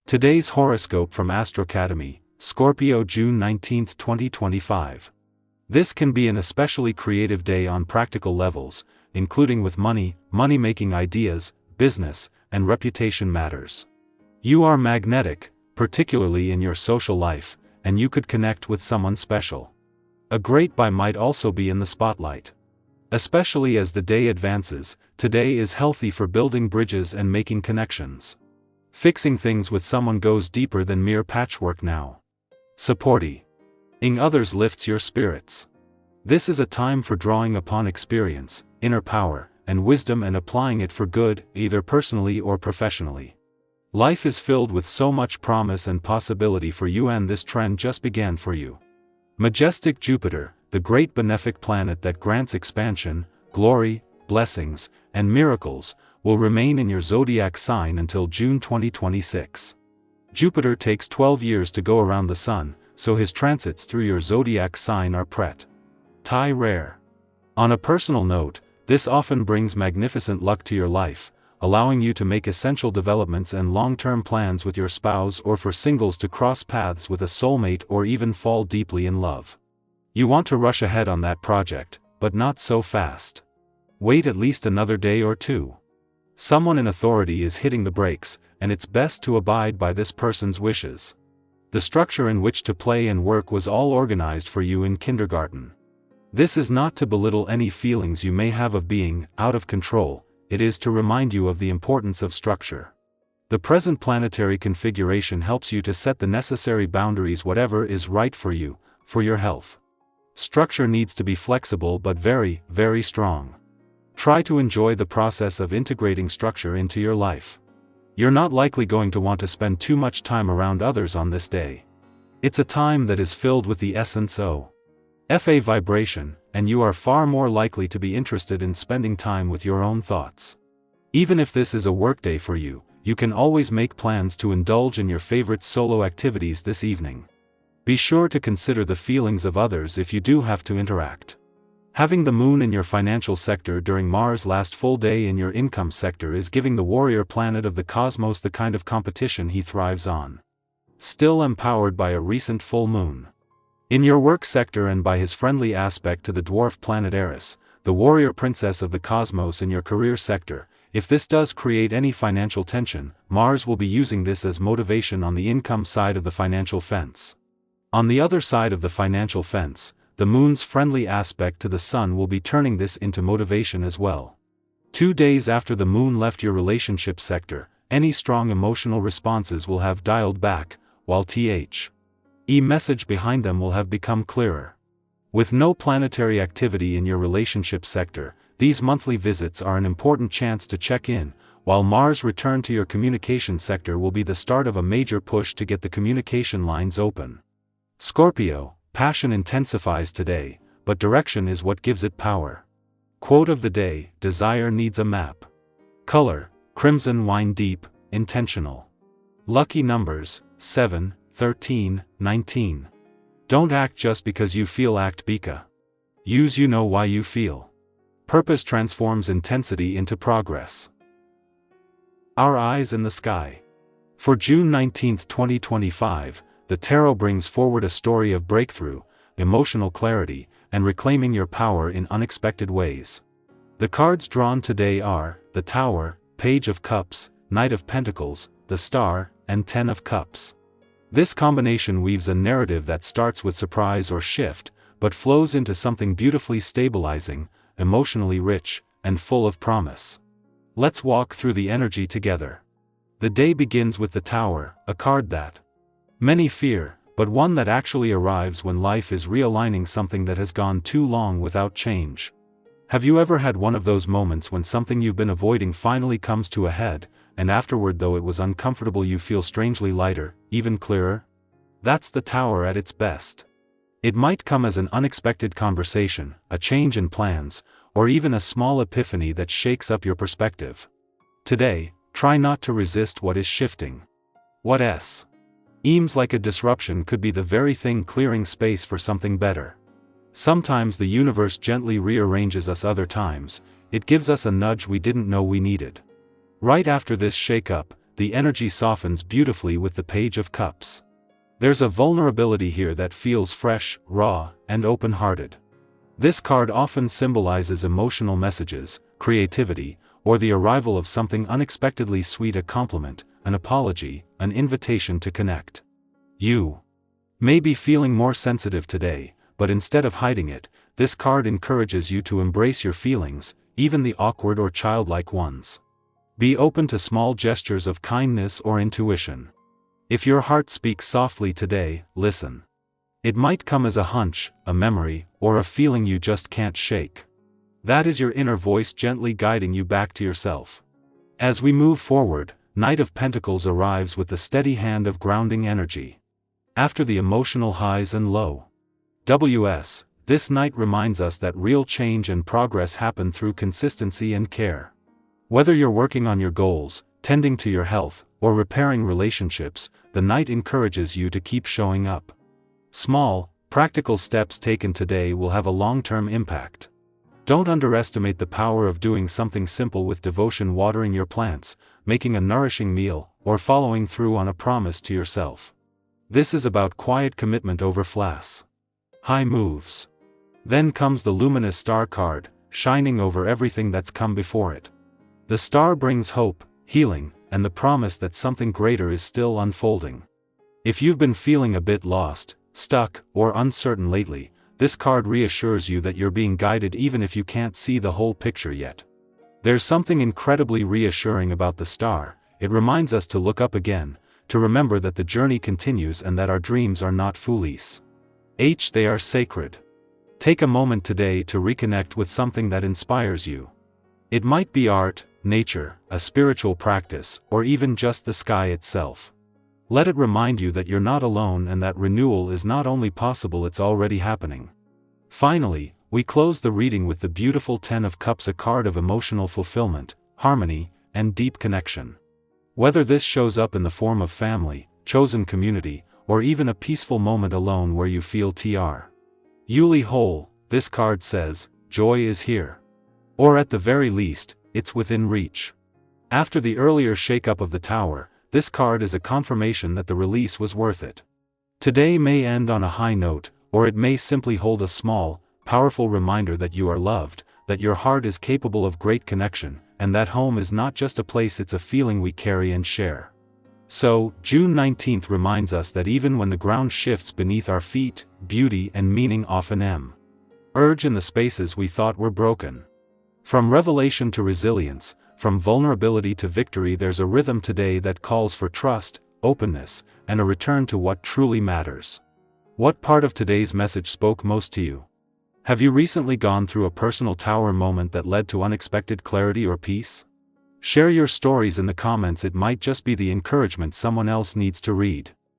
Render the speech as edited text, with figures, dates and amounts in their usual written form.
Today's horoscope from Astro Academy, Scorpio, June 19, 2025. This can be an especially creative day on practical levels, including with money-making ideas, business, and reputation matters. You are magnetic, particularly in your social life, and you could connect with someone special. A great buy might also be in the spotlight. Especially as the day advances, today is healthy for building bridges and making connections. Fixing things with someone goes deeper than mere patchwork now. Supporting others lifts your spirits. This is a time for drawing upon experience, inner power, and wisdom and applying it for good, either personally or professionally. Life is filled with so much promise and possibility for you, and this trend just began for you. Majestic Jupiter, the great benefic planet that grants expansion, glory, blessings, and miracles, will remain in your zodiac sign until June 2026. Jupiter takes 12 years to go around the Sun, so his transits through your zodiac sign are pretty rare. On a personal note, this often brings magnificent luck to your life, allowing you to make essential developments and long-term plans with your spouse, or for singles to cross paths with a soulmate or even fall deeply in love. You want to rush ahead on that project, but not so fast. Wait at least another day or two. Someone in authority is hitting the brakes, and it's best to abide by this person's wishes. The structure in which to play and work was all organized for you in kindergarten. This is not to belittle any feelings you may have of being out of control, it is to remind you of the importance of structure. The present planetary configuration helps you to set the necessary boundaries, whatever is right for you, for your health. Structure needs to be flexible but very, very strong. Try to enjoy the process of integrating structure into your life. You're not likely going to want to spend too much time around others on this day. It's a time that is filled with the essence of vibration, and you are far more likely to be interested in spending time with your own thoughts. Even if this is a workday for you, you can always make plans to indulge in your favorite solo activities this evening. Be sure to consider the feelings of others if you do have to interact. Having the moon in your financial sector during Mars' last full day in your income sector is giving the warrior planet of the cosmos the kind of competition he thrives on. Still empowered by a recent full moon in your work sector and by his friendly aspect to the dwarf planet Eris, the warrior princess of the cosmos in your career sector. If this does create any financial tension, Mars will be using this as motivation on the income side of the financial fence. On the other side of the financial fence, the moon's friendly aspect to the sun will be turning this into motivation as well. 2 days after the moon left your relationship sector, any strong emotional responses will have dialed back, while the message behind them will have become clearer. With no planetary activity in your relationship sector, these monthly visits are an important chance to check in, while Mars' return to your communication sector will be the start of a major push to get the communication lines open. Scorpio, passion intensifies today, but direction is what gives it power. Quote of the day: desire needs a map. Color: crimson wine deep, intentional. Lucky numbers: 7, 13, 19. Don't act just because you feel, act because you know why you feel. Purpose transforms intensity into progress. Our eyes in the sky. For June 19, 2025, the tarot brings forward a story of breakthrough, emotional clarity, and reclaiming your power in unexpected ways. The cards drawn today are the Tower, Page of Cups, Knight of Pentacles, the Star, and Ten of Cups. This combination weaves a narrative that starts with surprise or shift, but flows into something beautifully stabilizing, emotionally rich, and full of promise. Let's walk through the energy together. The day begins with the Tower, a card that many fear, but one that actually arrives when life is realigning something that has gone too long without change. Have you ever had one of those moments when something you've been avoiding finally comes to a head, and afterward, though it was uncomfortable, you feel strangely lighter, even clearer? That's the Tower at its best. It might come as an unexpected conversation, a change in plans, or even a small epiphany that shakes up your perspective. Today, try not to resist what is shifting. What seems like a disruption could be the very thing clearing space for something better. Sometimes the universe gently rearranges us, other times, it gives us a nudge we didn't know we needed. Right after this shake-up, the energy softens beautifully with the Page of Cups. There's a vulnerability here that feels fresh, raw, and open-hearted. This card often symbolizes emotional messages, creativity, or the arrival of something unexpectedly sweet, a compliment, an apology, an invitation to connect. You may be feeling more sensitive today, but instead of hiding it, this card encourages you to embrace your feelings, even the awkward or childlike ones. Be open to small gestures of kindness or intuition. If your heart speaks softly today, listen. It might come as a hunch, a memory, or a feeling you just can't shake. That is your inner voice gently guiding you back to yourself. As we move forward, Knight of Pentacles arrives with the steady hand of grounding energy. After the emotional highs and lows, this Knight reminds us that real change and progress happen through consistency and care. Whether you're working on your goals, tending to your health, or repairing relationships, the Knight encourages you to keep showing up. Small, practical steps taken today will have a long-term impact. Don't underestimate the power of doing something simple with devotion, watering your plants, making a nourishing meal, or following through on a promise to yourself. This is about quiet commitment over flash high moves. Then comes the luminous star card, shining over everything that's come before it. The star brings hope, healing, and the promise that something greater is still unfolding. If you've been feeling a bit lost, stuck, or uncertain lately, this card reassures you that you're being guided even if you can't see the whole picture yet. There's something incredibly reassuring about the star. It reminds us to look up again, to remember that the journey continues and that our dreams are not foolish. They are sacred. Take a moment today to reconnect with something that inspires you. It might be art, nature, a spiritual practice, or even just the sky itself. Let it remind you that you're not alone and that renewal is not only possible, it's already happening. Finally, we close the reading with the beautiful Ten of Cups, a card of emotional fulfillment, harmony, and deep connection. Whether this shows up in the form of family, chosen community, or even a peaceful moment alone where you feel truly whole, this card says, joy is here. Or at the very least, it's within reach. After the earlier shakeup of the Tower, this card is a confirmation that the release was worth it. Today may end on a high note, or it may simply hold a small, powerful reminder that you are loved, that your heart is capable of great connection, and that home is not just a place, it's a feeling we carry and share. So, June 19th reminds us that even when the ground shifts beneath our feet, beauty and meaning often emerge in the spaces we thought were broken. From revelation to resilience, from vulnerability to victory, there's a rhythm today that calls for trust, openness, and a return to what truly matters. What part of today's message spoke most to you? Have you recently gone through a personal Tower moment that led to unexpected clarity or peace? Share your stories in the comments. It might just be the encouragement someone else needs to read.